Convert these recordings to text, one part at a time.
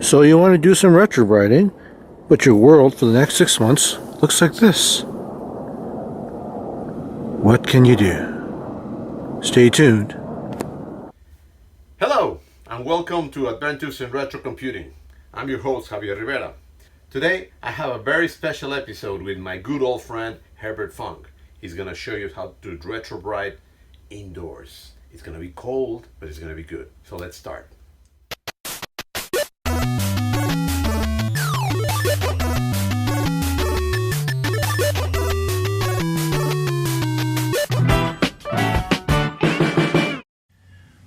So you want to do some retrobriting, but your world for the next 6 months looks like this. What can you do? Stay tuned. Hello, and welcome to Adventures in Retrocomputing. I'm your host, Javier Rivera. Today, I have a very special episode with my good old friend, Herbert Fung. He's going to show you how to retrobrite indoors. It's going to be cold, but it's going to be good. So let's start.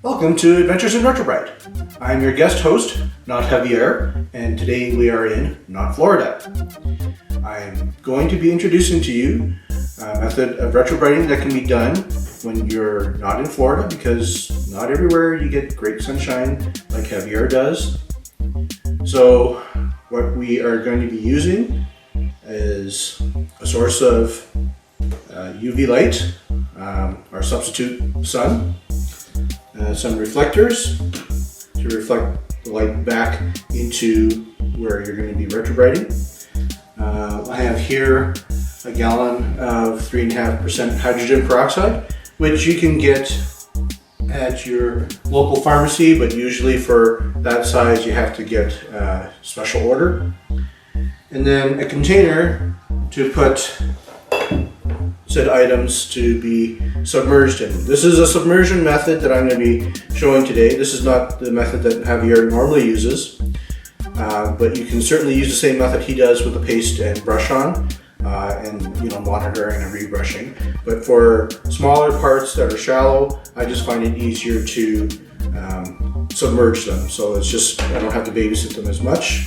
Welcome to Adventures in Retrobrite. I'm your guest host, not Javier, and today we are in not Florida. I'm going to be introducing to you a method of retrobriting that can be done when you're not in Florida, because not everywhere you get great sunshine like Javier does. So what we are going to be using is a source of UV light, our substitute sun, some reflectors to reflect the light back into where you're going to be retrobriting. I have here a gallon of 3.5% hydrogen peroxide, which you can get at your local pharmacy, but usually for that size you have to get a special order. And then a container to put said items to be submerged in. This is a submersion method that I'm going to be showing today. This is not the method that Javier normally uses, but you can certainly use the same method he does with the paste and brush on, and monitoring and rebrushing. But for smaller parts that are shallow, I just find it easier to submerge them. So it's just, I don't have to babysit them as much.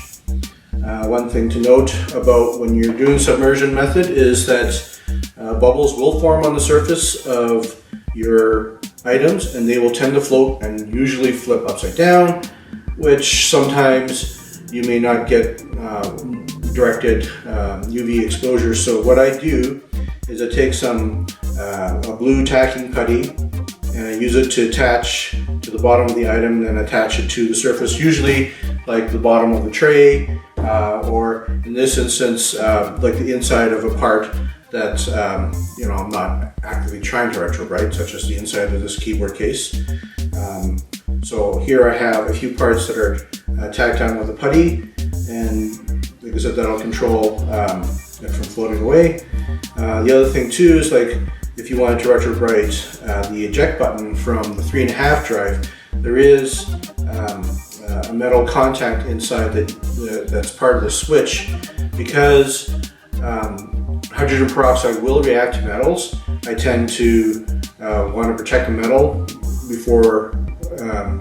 One thing to note about when you're doing submersion method is that bubbles will form on the surface of your items, and they will tend to float and usually flip upside down, which sometimes you may not get directed UV exposure. So what I do is I take some a blue tacking putty and I use it to attach to the bottom of the item and attach it to the surface, usually like the bottom of the tray, or in this instance like the inside of a part that I'm not actively trying to retrobrite, such as the inside of this keyboard case. So here I have a few parts that are tacked on with a putty, and like I said, that'll control it from floating away. The other thing too is, like, if you wanted to retrobrite the eject button from the 3.5 drive, there is a metal contact inside that's part of the switch. Because hydrogen peroxide will react to metals, I tend to want to protect the metal before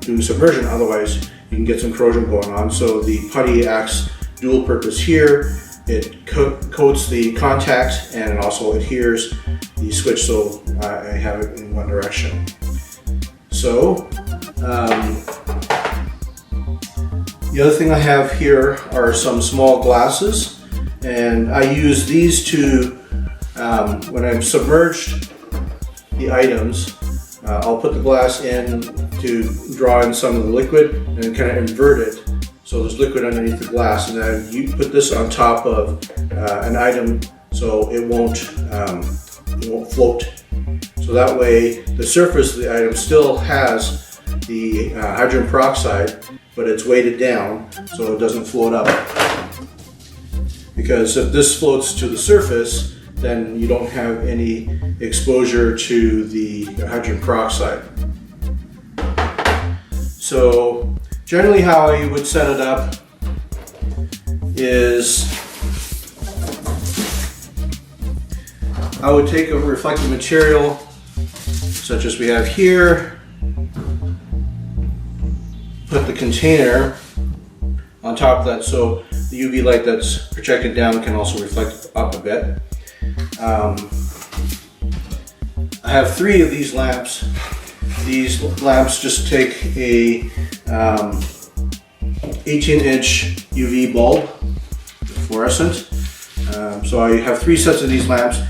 doing submersion, otherwise you can get some corrosion going on. So the putty acts dual purpose here. It coats the contact and it also adheres the switch, so I have it in one direction. So the other thing I have here are some small glasses, and I use these to, when I've submerged the items, I'll put the glass in to draw in some of the liquid and then kind of invert it so there's liquid underneath the glass, and then you put this on top of an item so it won't float. So that way the surface of the item still has the hydrogen peroxide, but it's weighted down so it doesn't float up. Because if this floats to the surface, then you don't have any exposure to the hydrogen peroxide. So generally how I would set it up is I would take a reflective material such as we have here, put the container on top of that so the UV light that's projected down can also reflect up a bit. I have 3 of these lamps. These lamps just take a 18-inch UV bulb, fluorescent. So I have 3 sets of these lamps.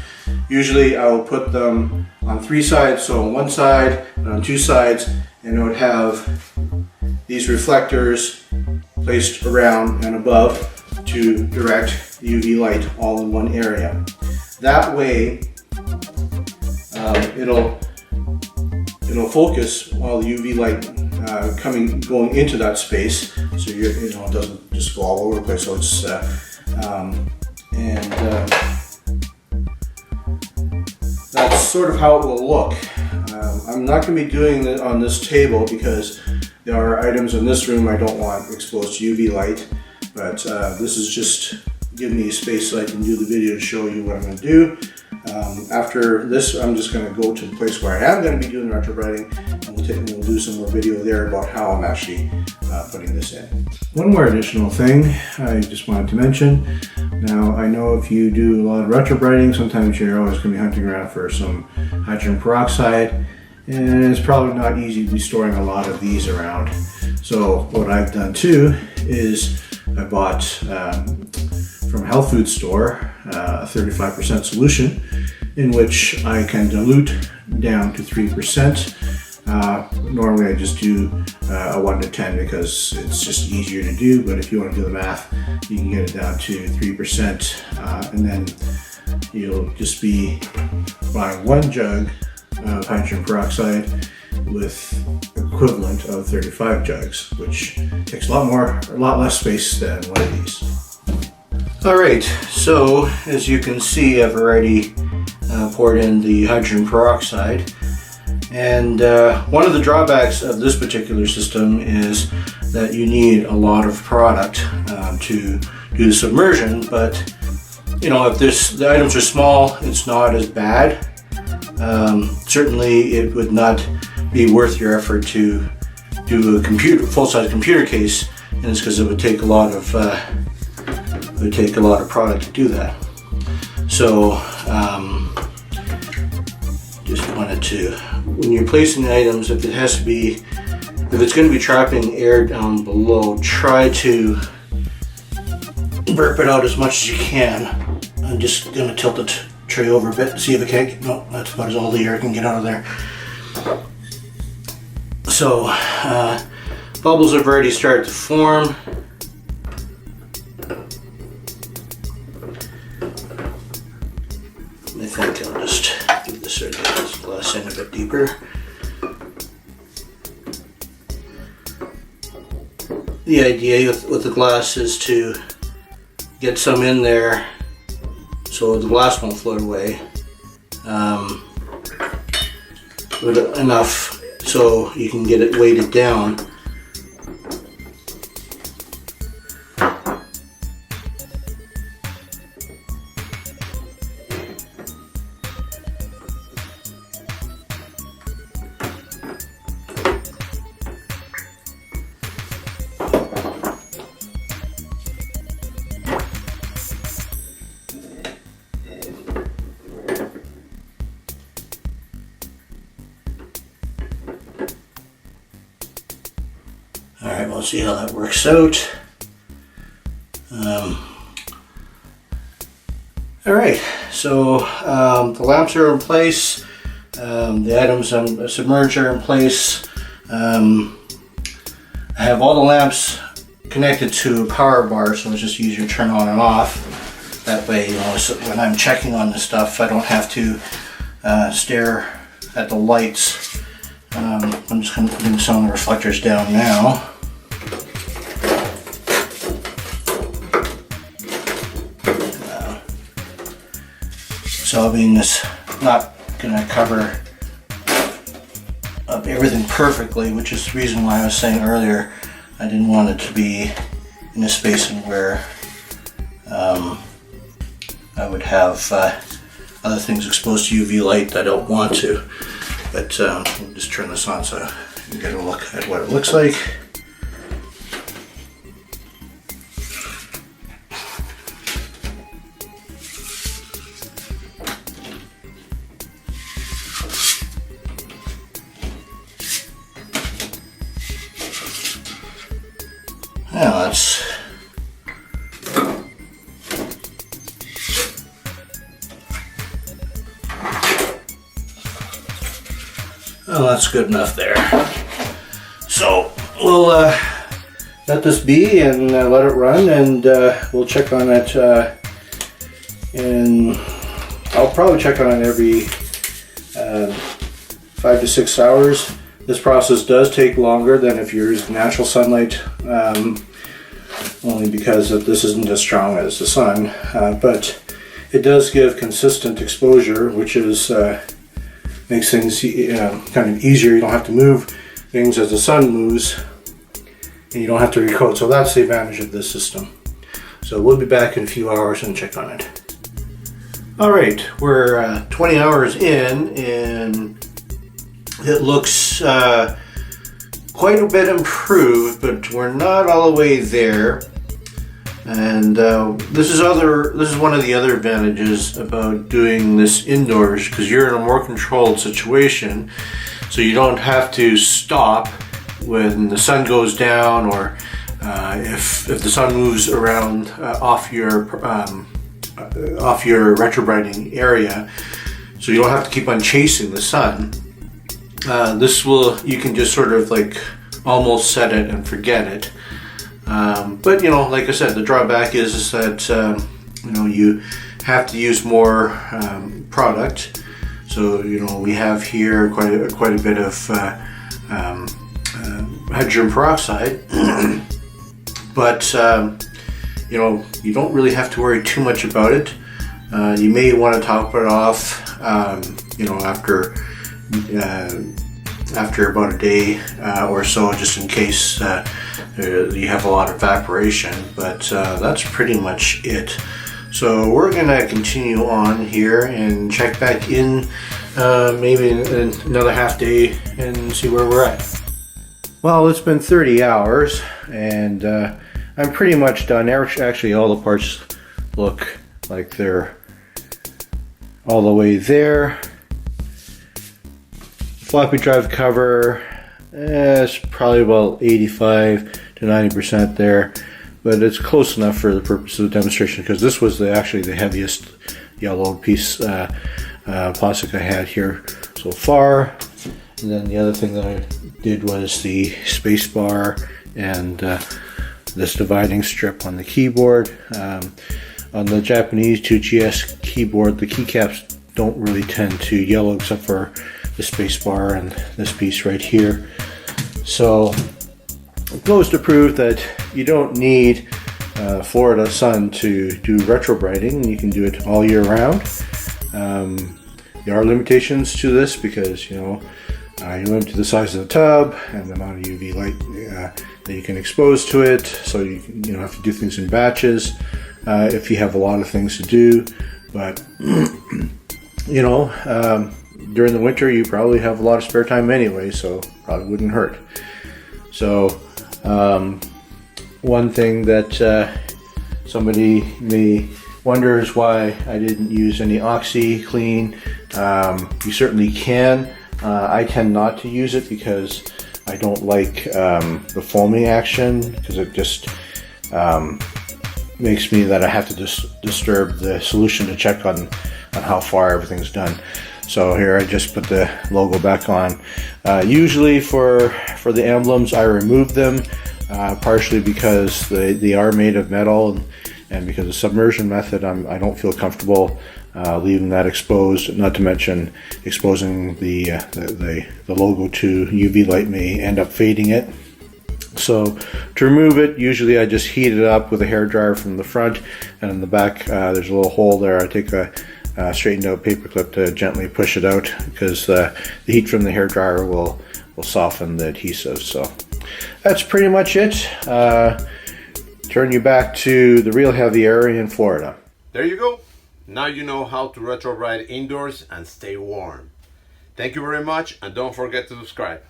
Usually I will put them on 3 sides, so on one side and on 2 sides, and it would have these reflectors placed around and above to direct the UV light all in one area. That way, it'll focus all the UV light going into that space, so it doesn't just go all over the place. So it's that's sort of how it will look. I'm not going to be doing it on this table because there are items in this room I don't want exposed to UV light, but this is just giving me space so I can do the video to show you what I'm going to do. After this, I'm just going to go to the place where I am going to be doing retrobriting, and we'll do some more video there about how I'm actually putting this in. One more additional thing I just wanted to mention. Now, I know if you do a lot of retrobriting, sometimes you're always going to be hunting around for some hydrogen peroxide, and it's probably not easy to be storing a lot of these around. So what I've done too is I bought from a health food store a 35% solution in which I can dilute down to 3%. Normally I just do a 1 to 10 because it's just easier to do, but if you want to do the math, you can get it down to 3%, and then you'll just be buying 1 jug of hydrogen peroxide with equivalent of 35 jugs, which takes a lot less space than one of these. Alright, so as you can see, I've already poured in the hydrogen peroxide, and one of the drawbacks of this particular system is that you need a lot of product to do the submersion, but you know, if the items are small, it's not as bad. Certainly it would not be worth your effort to do a full-size computer case, and it's because it would take a lot of product to do that. So just wanted to, when you're placing the items, if it's going to be trapping air down below, try to burp it out as much as you can. I'm just going to tilt the tray over a bit, see if it can. No, that's about all the air can get out of there. So bubbles have already started to form. I think I'll just give this glass in a bit deeper. The idea with the glass is to get some in there so the glass won't float away, but enough so you can get it weighted down. Alright, we'll see how that works out. Alright, so the lamps are in place, the items on submerged are in place. I have all the lamps connected to a power bar, so it's just easier to turn on and off. That way, you know, so when I'm checking on this stuff, I don't have to stare at the lights. I'm just going to put some of the reflectors down now. So I mean, it's not going to cover up everything perfectly, which is the reason why I was saying earlier I didn't want it to be in a spacing where I would have other things exposed to UV light that I don't want to. But we'll just turn this on so you can get a look at what it looks like. Now that's good enough there. So we'll let this be and let it run, and we'll check on it. I'll probably check on it every 5 to 6 hours. This process does take longer than if you're using natural sunlight, only because this isn't as strong as the sun, but it does give consistent exposure, which is makes things kind of easier. You don't have to move things as the sun moves, and you don't have to recoat. So that's the advantage of this system. So we'll be back in a few hours and check on it. All right, we're 20 hours in, and it looks quite a bit improved, but we're not all the way there. And this is one of the other advantages about doing this indoors, because you're in a more controlled situation, so you don't have to stop when the sun goes down, or if the sun moves around off your retrobriting area, so you don't have to keep on chasing the sun. You can just sort of like almost set it and forget it. But like I said, the drawback is that you have to use more product. So we have here quite a bit of hydrogen peroxide, but you don't really have to worry too much about it. You may want to top it off, after about a day or so, just in case you have a lot of evaporation, but that's pretty much it. So we're gonna continue on here and check back in maybe in another half day and see where we're at. Well, it's been 30 hours and I'm pretty much done. Actually, all the parts look like they're all the way there. Floppy drive cover, it's probably about 85 to 90% there, but it's close enough for the purpose of the demonstration, because this was actually the heaviest yellow piece plastic I had here so far. And then the other thing that I did was the space bar and this dividing strip on the keyboard. On the Japanese 2GS keyboard, the keycaps don't really tend to yellow except for the space bar and this piece right here. So it goes to prove that you don't need Florida sun to do retrobriting. You can do it all year round. There are limitations to this because you limit to the size of the tub and the amount of UV light that you can expose to it. So you have to do things in batches if you have a lot of things to do. But during the winter you probably have a lot of spare time anyway, so probably wouldn't hurt. So one thing that somebody may wonder is why I didn't use any OxyClean. You certainly can. I tend not to use it because I don't like the foaming action, because it just makes me that I have to disturb the solution to check on how far everything's done. So here I just put the logo back on. Usually for the emblems I remove them, partially because they are made of metal, and because of the submersion method I don't feel comfortable leaving that exposed, not to mention exposing the logo to UV light may end up fading it. So to remove it, usually I just heat it up with a hairdryer from the front, and in the back there's a little hole there. I take a straightened out paper clip to gently push it out, because the heat from the hairdryer will soften the adhesive. So that's pretty much it. Turn you back to the real heavy area in Florida. There you go. Now you know how to retrobrite indoors and stay warm. Thank you very much, and don't forget to subscribe.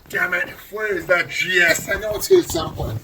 Damn it, where is that GS? I know it's here somewhere.